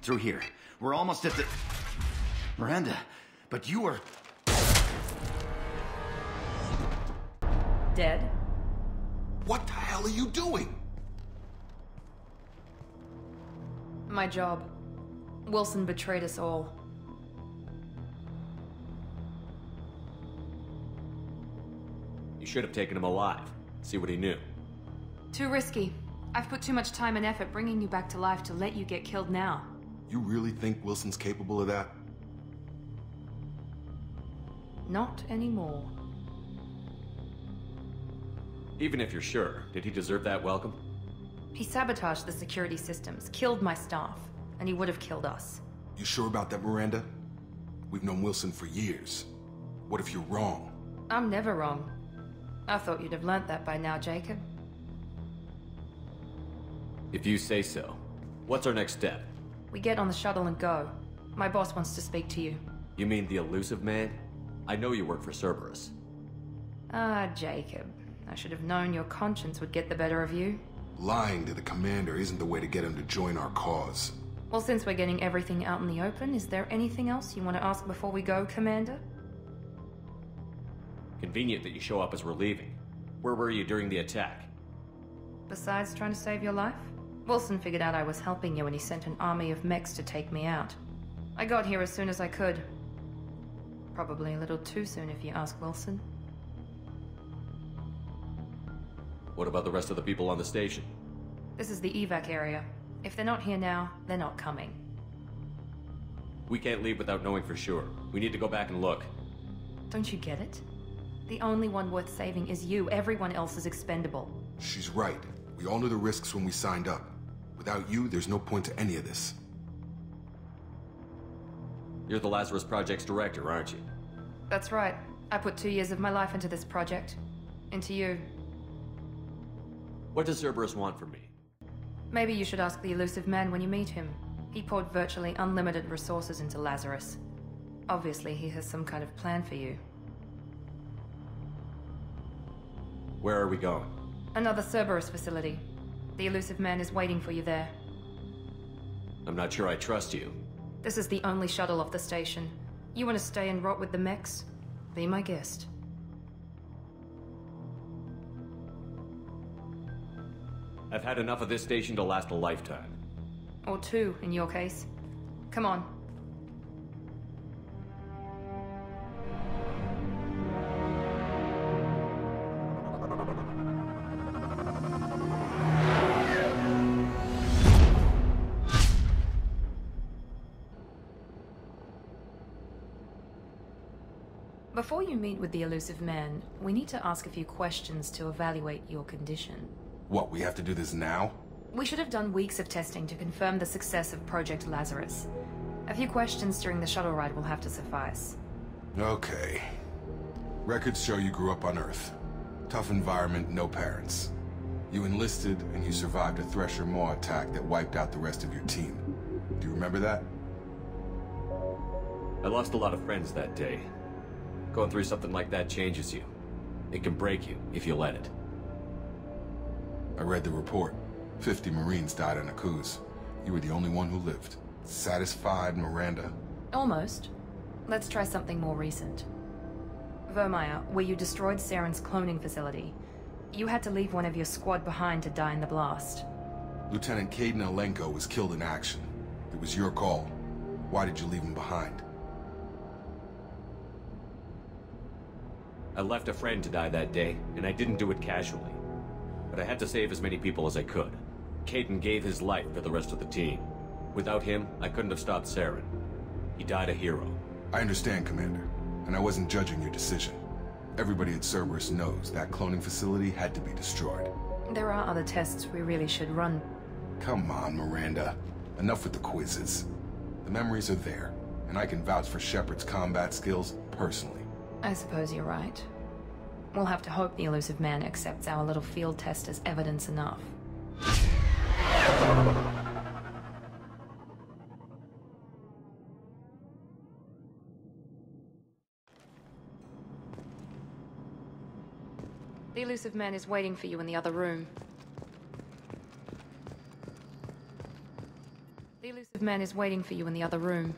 Through here. We're almost at the... Miranda, but you are... Dead? What the hell are you doing? My job. Wilson betrayed us all. You should have taken him alive. See what he knew. Too risky. I've put too much time and effort bringing you back to life to let you get killed now. You really think Wilson's capable of that? Not anymore. Even if you're sure, did he deserve that welcome? He sabotaged the security systems, killed my staff, and he would have killed us. You sure about that, Miranda? We've known Wilson for years. What if you're wrong? I'm never wrong. I thought you'd have learnt that by now, Jacob. If you say so. What's our next step? We get on the shuttle and go. My boss wants to speak to you. You mean the elusive man? I know you work for Cerberus. Ah, Jacob. I should have known your conscience would get the better of you. Lying to the commander isn't the way to get him to join our cause. Well, since we're getting everything out in the open, is there anything else you want to ask before we go, Commander? Convenient that you show up as we're leaving. Where were you during the attack? Besides trying to save your life? Wilson figured out I was helping you when he sent an army of mechs to take me out. I got here as soon as I could. Probably a little too soon if you ask Wilson. What about the rest of the people on the station? This is the evac area. If they're not here now, they're not coming. We can't leave without knowing for sure. We need to go back and look. Don't you get it? The only one worth saving is you. Everyone else is expendable. She's right. We all knew the risks when we signed up. Without you, there's no point to any of this. You're the Lazarus Project's director, aren't you? That's right. I put 2 years of my life into this project. Into you. What does Cerberus want from me? Maybe you should ask the elusive man when you meet him. He poured virtually unlimited resources into Lazarus. Obviously, he has some kind of plan for you. Where are we going? Another Cerberus facility. The elusive man is waiting for you there. I'm not sure I trust you. This is the only shuttle off the station. You want to stay and rot with the mechs? Be my guest. I've had enough of this station to last a lifetime. Or 2, in your case. Come on. Before you meet with the elusive man, we need to ask a few questions to evaluate your condition. What, we have to do this now? We should have done weeks of testing to confirm the success of Project Lazarus. A few questions during the shuttle ride will have to suffice. Okay. Records show you grew up on Earth. Tough environment, no parents. You enlisted, and you survived a Thresher Maw attack that wiped out the rest of your team. Do you remember that? I lost a lot of friends that day. Going through something like that changes you. It can break you, if you let it. I read the report. 50 Marines died on Akuz. You were the only one who lived. Satisfied, Miranda? Almost. Let's try something more recent. Vermeer, where you destroyed Saren's cloning facility. You had to leave one of your squad behind to die in the blast. Lieutenant Kaidan Alenko was killed in action. It was your call. Why did you leave him behind? I left a friend to die that day, and I didn't do it casually. But I had to save as many people as I could. Kaidan gave his life for the rest of the team. Without him, I couldn't have stopped Saren. He died a hero. I understand, Commander, and I wasn't judging your decision. Everybody at Cerberus knows that cloning facility had to be destroyed. There are other tests we really should run. Come on, Miranda. Enough with the quizzes. The memories are there, and I can vouch for Shepard's combat skills personally. I suppose you're right. We'll have to hope the elusive man accepts our little field test as evidence enough. The elusive man is waiting for you in the other room. The elusive elusive man is waiting for you in the other room.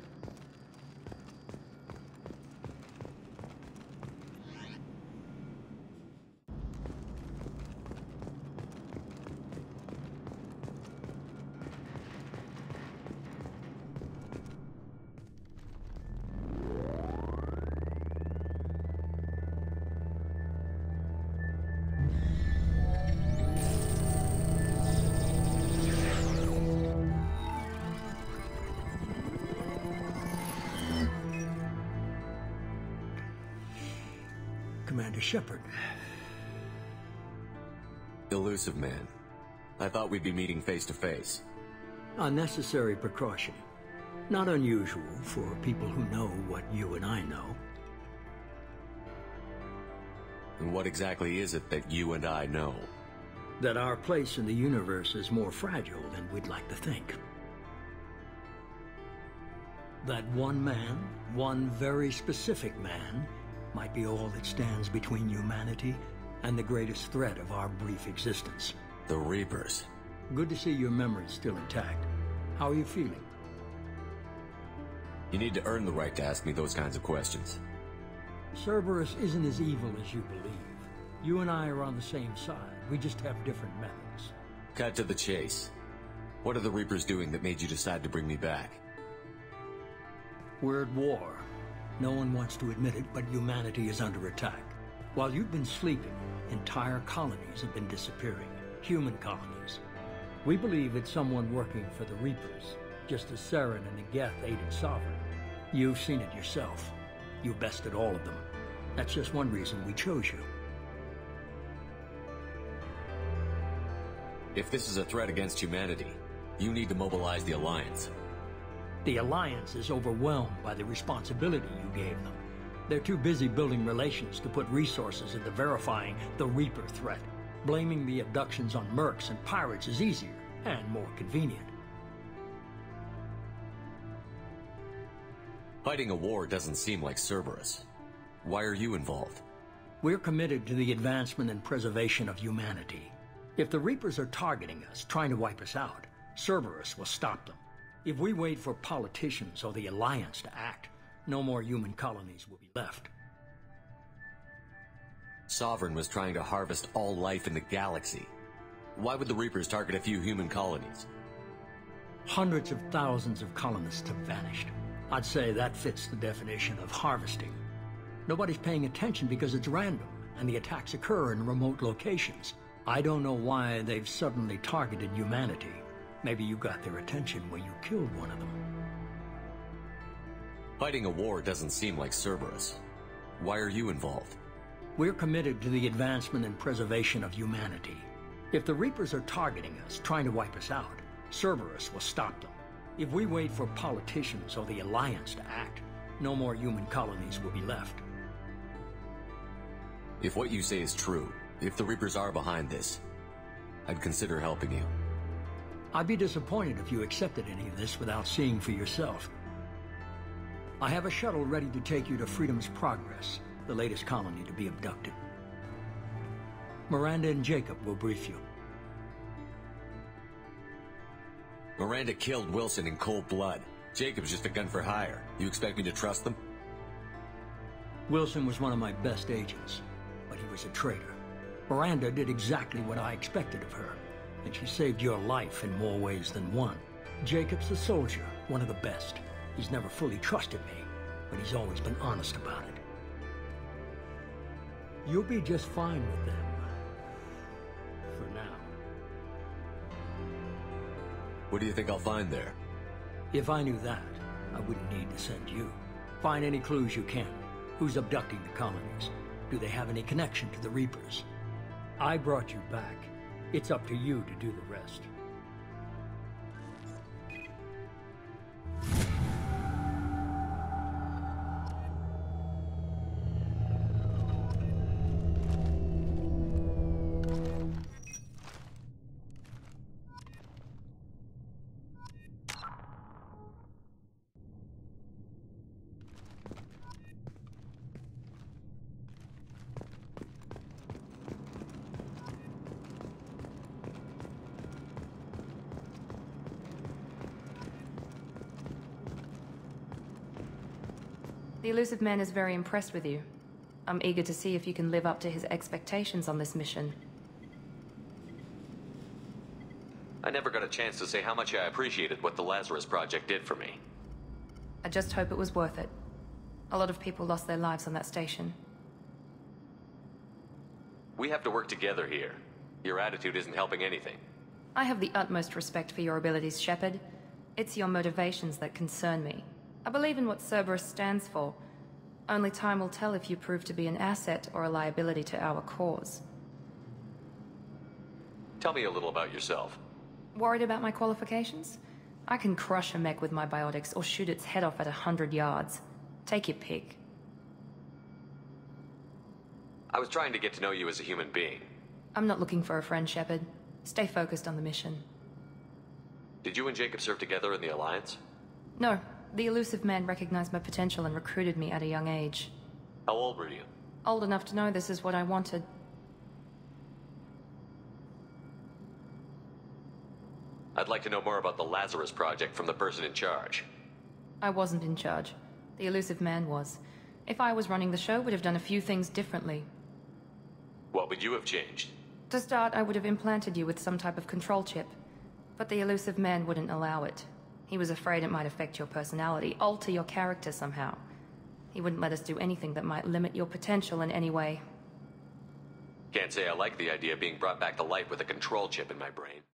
Commander Shepard. Elusive man. I thought we'd be meeting face to face. Unnecessary precaution. Not unusual for people who know what you and I know. And what exactly is it that you and I know? That our place in the universe is more fragile than we'd like to think. That one man, one very specific man, might be all that stands between humanity and the greatest threat of our brief existence. The Reapers. Good to see your memory's still intact. How are you feeling? You need to earn the right to ask me those kinds of questions. Cerberus isn't as evil as you believe. You and I are on the same side. We just have different methods. Cut to the chase. What are the Reapers doing that made you decide to bring me back? We're at war. No one wants to admit it, but humanity is under attack. While you've been sleeping, entire colonies have been disappearing. Human colonies. We believe it's someone working for the Reapers, just as Saren and the Geth aided Sovereign. You've seen it yourself. You bested all of them. That's just one reason we chose you. If this is a threat against humanity, you need to mobilize the Alliance. The Alliance is overwhelmed by the responsibility you gave them. They're too busy building relations to put resources into verifying the Reaper threat. Blaming the abductions on mercs and pirates is easier and more convenient. Fighting a war doesn't seem like Cerberus. Why are you involved? We're committed to the advancement and preservation of humanity. If the Reapers are targeting us, trying to wipe us out, Cerberus will stop them. If we wait for politicians or the Alliance to act, no more human colonies will be left. Sovereign was trying to harvest all life in the galaxy. Why would the Reapers target a few human colonies? Hundreds of thousands of colonists have vanished. I'd say that fits the definition of harvesting. Nobody's paying attention because it's random, and the attacks occur in remote locations. I don't know why they've suddenly targeted humanity. Maybe you got their attention when you killed one of them. Fighting a war doesn't seem like Cerberus. Why are you involved? We're committed to the advancement and preservation of humanity. If the Reapers are targeting us, trying to wipe us out, Cerberus will stop them. If we wait for politicians or the Alliance to act, no more human colonies will be left. If what you say is true, if the Reapers are behind this, I'd consider helping you. I'd be disappointed if you accepted any of this without seeing for yourself. I have a shuttle ready to take you to Freedom's Progress, the latest colony to be abducted. Miranda and Jacob will brief you. Miranda killed Wilson in cold blood. Jacob's just a gun for hire. You expect me to trust them? Wilson was one of my best agents, but he was a traitor. Miranda did exactly what I expected of her, and she saved your life in more ways than one. Jacob's a soldier, one of the best. He's never fully trusted me, but he's always been honest about it. You'll be just fine with them. For now. What do you think I'll find there? If I knew that, I wouldn't need to send you. Find any clues you can. Who's abducting the colonies? Do they have any connection to the Reapers? I brought you back. It's up to you to do the rest. The Elusive Man is very impressed with you. I'm eager to see if you can live up to his expectations on this mission. I never got a chance to say how much I appreciated what the Lazarus Project did for me. I just hope it was worth it. A lot of people lost their lives on that station. We have to work together here. Your attitude isn't helping anything. I have the utmost respect for your abilities, Shepard. It's your motivations that concern me. I believe in what Cerberus stands for. Only time will tell if you prove to be an asset or a liability to our cause. Tell me a little about yourself. Worried about my qualifications? I can crush a mech with my biotics or shoot its head off at 100 yards. Take your pick. I was trying to get to know you as a human being. I'm not looking for a friend, Shepard. Stay focused on the mission. Did you and Jacob serve together in the Alliance? No. The Elusive Man recognized my potential and recruited me at a young age. How old were you? Old enough to know this is what I wanted. I'd like to know more about the Lazarus Project from the person in charge. I wasn't in charge. The Elusive Man was. If I was running the show, would have done a few things differently. What would you have changed? To start, I would have implanted you with some type of control chip. But the Elusive Man wouldn't allow it. He was afraid it might affect your personality, alter your character somehow. He wouldn't let us do anything that might limit your potential in any way. Can't say I like the idea of being brought back to life with a control chip in my brain.